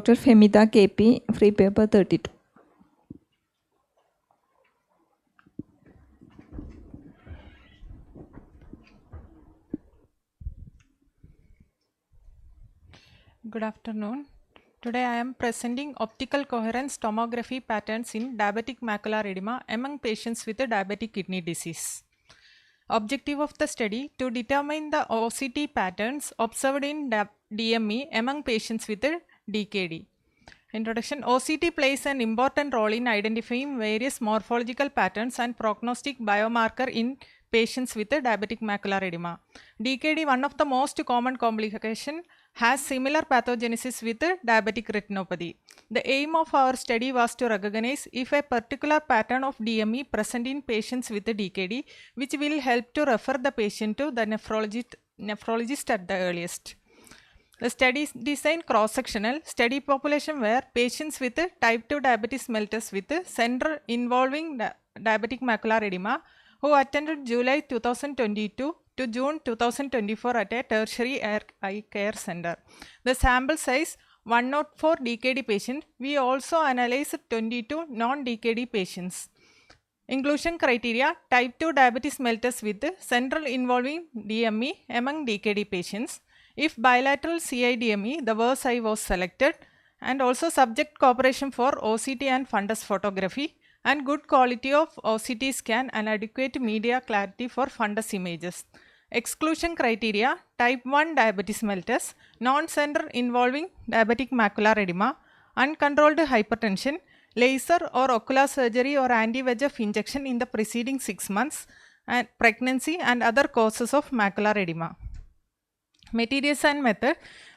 Dr. FEMITHA KP, free paper 32. Good afternoon. Today I am presenting optical coherence tomography patterns in diabetic macular edema among patients with a diabetic kidney disease. Objective of the study to determine the OCT patterns observed in DME among patients with a DKD. Introduction. OCT plays an important role in identifying various morphological patterns and prognostic biomarker in patients with a diabetic macular edema. DKD, one of the most common complications, has similar pathogenesis with diabetic retinopathy. The aim of our study was to recognize if a particular pattern of DME present in patients with DKD, which will help to refer the patient to the nephrologist at the earliest. The study design cross-sectional study population where patients with type 2 diabetes mellitus with center involving diabetic macular edema who attended July 2022 to June 2024 at a tertiary eye care center. The sample size 104 DKD patients. We also analyzed 22 non-DKD patients. Inclusion criteria: type 2 diabetes mellitus with central involving DME among DKD patients. If bilateral CIDME, the worst eye was selected, and also subject cooperation for OCT and fundus photography, and good quality of OCT scan and adequate media clarity for fundus images. Exclusion criteria: type 1 diabetes mellitus, non-center involving diabetic macular edema, uncontrolled hypertension, laser or ocular surgery or anti-VEGF injection in the preceding 6 months, and pregnancy and other causes of macular edema. Materials and method: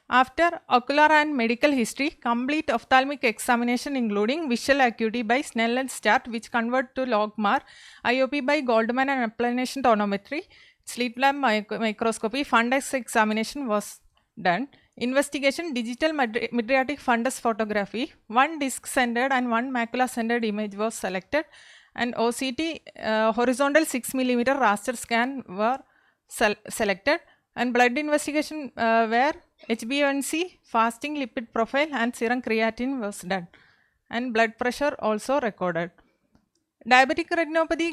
after ocular and medical history, complete ophthalmic examination including visual acuity by Snell and Start, which convert to logMAR, IOP by Goldman and applanation tonometry, slit lamp microscopy, fundus examination was done. Investigation: digital mydriatic fundus photography, one disc centered and one macula centered image was selected, and OCT horizontal 6 mm raster scan were selected, and blood investigation where HbA1c, fasting lipid profile and serum creatinine was done, and blood pressure also recorded. Diabetic retinopathy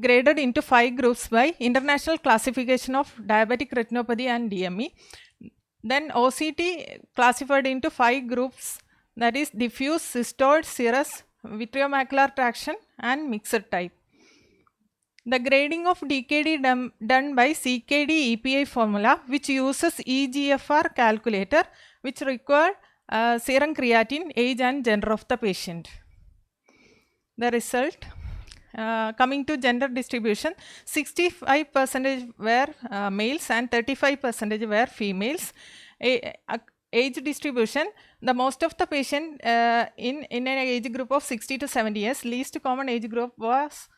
graded into 5 groups by International Classification of Diabetic Retinopathy and DME. Then OCT classified into 5 groups, that is diffuse, cystoid, serous, vitreomacular traction and mixed type. The grading of DKD done by CKD EPI formula, which uses EGFR calculator, which require serum creatinine, age and gender of the patient. The result, coming to gender distribution, 65% were males and 35% were females. Age distribution, the most of the patient in an age group of 60 to 70 years, least common age group was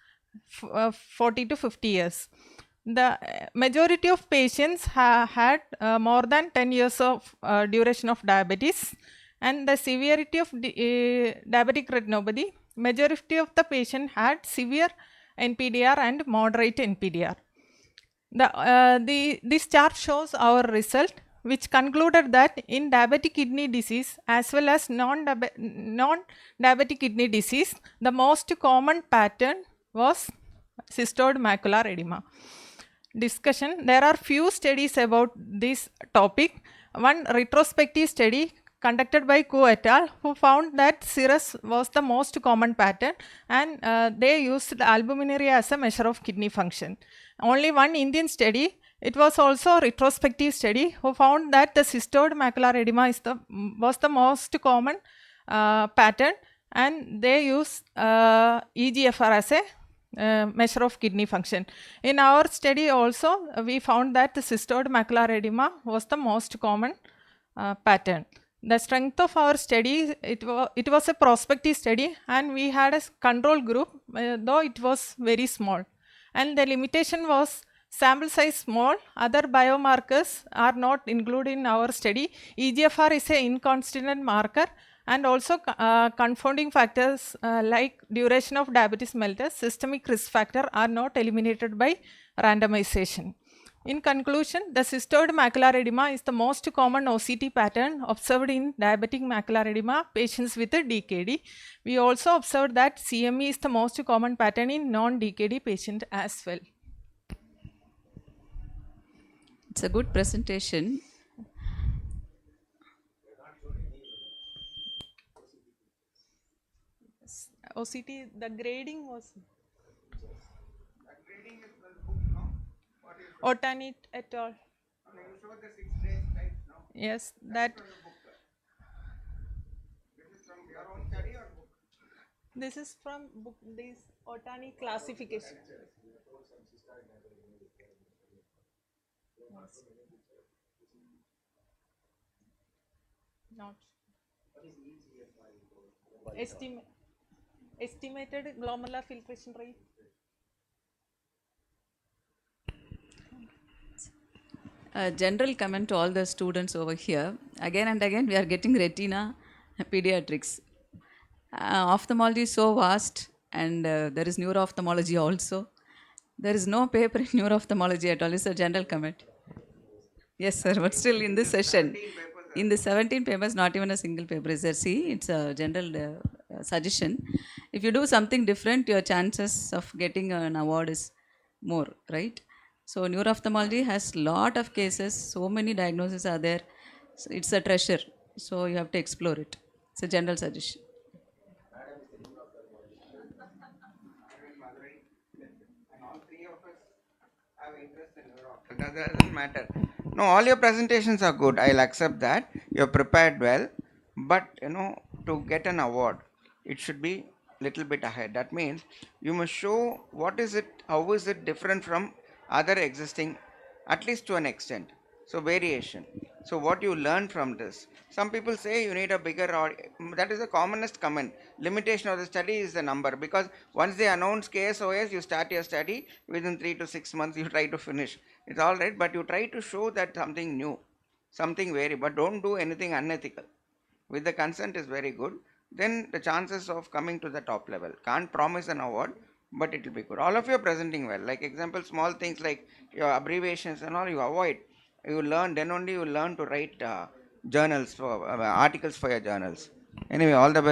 40 to 50 years. The majority of patients had more than 10 years of duration of diabetes, and the severity of diabetic retinopathy, majority of the patient had severe NPDR and moderate NPDR. This chart shows our result, which concluded that in diabetic kidney disease as well as non-diabetic kidney disease, the most common pattern was cystoid macular edema. Discussion: there are few studies about this topic. One retrospective study conducted by Ku et al., who found that serous was the most common pattern, and they used albuminuria as a measure of kidney function. Only one Indian study, it was also a retrospective study, who found that the cystoid macular edema was the most common pattern, and they use EGFR as a measure of kidney function. In our study also, we found that the cystoid macular edema was the most common pattern. The strength of our study, it was a prospective study, and we had a control group, though it was very small. And the limitation was sample size small, other biomarkers are not included in our study. EGFR is an inconstant marker, and also confounding factors like duration of diabetes mellitus, systemic risk factor are not eliminated by randomization. In conclusion, the cystoid macular edema is the most common OCT pattern observed in diabetic macular edema patients with a DKD. We also observed that CME is the most common pattern in non-DKD patient as well. It's a good presentation. OCT, the grading was Otanit et al. Yes, that. This is from book, this Otani classification. Yes. Not. Estimated glomerular filtration rate. A general comment to all the students over here. Again and again, we are getting retina pediatrics. Ophthalmology is so vast, and there is neuro-ophthalmology also. There is no paper in neuro-ophthalmology at all. It's a general comment. Yes, sir, but still in this session, in the 17 papers, not even a single paper is there. See, it's a general suggestion. If you do something different, your chances of getting an award is more, right? So neuro-ophthalmology has lot of cases, so many diagnoses are there. So it's a treasure. So you have to explore it. It's a general suggestion. That doesn't matter. No, all your presentations are good. I'll accept that. You're prepared well. But, to get an award, it should be little bit ahead. That means you must show what is it, how is it different from other existing, at least to an extent. So variation. So what you learn from this. Some people say you need a bigger, or that is the commonest comment. Limitation of the study is the number, because once they announce KSOS, you start your study within 3 to 6 months. You try to finish. It's all right, but you try to show that something new, something very, but don't do anything unethical. With the consent is very good. Then the chances of coming to the top level. Can't promise an award, but it will be good. All of you are presenting well. Like example, small things like your abbreviations and all you avoid. You learn, then only you learn to write journals for articles for your journals. Anyway, all the best.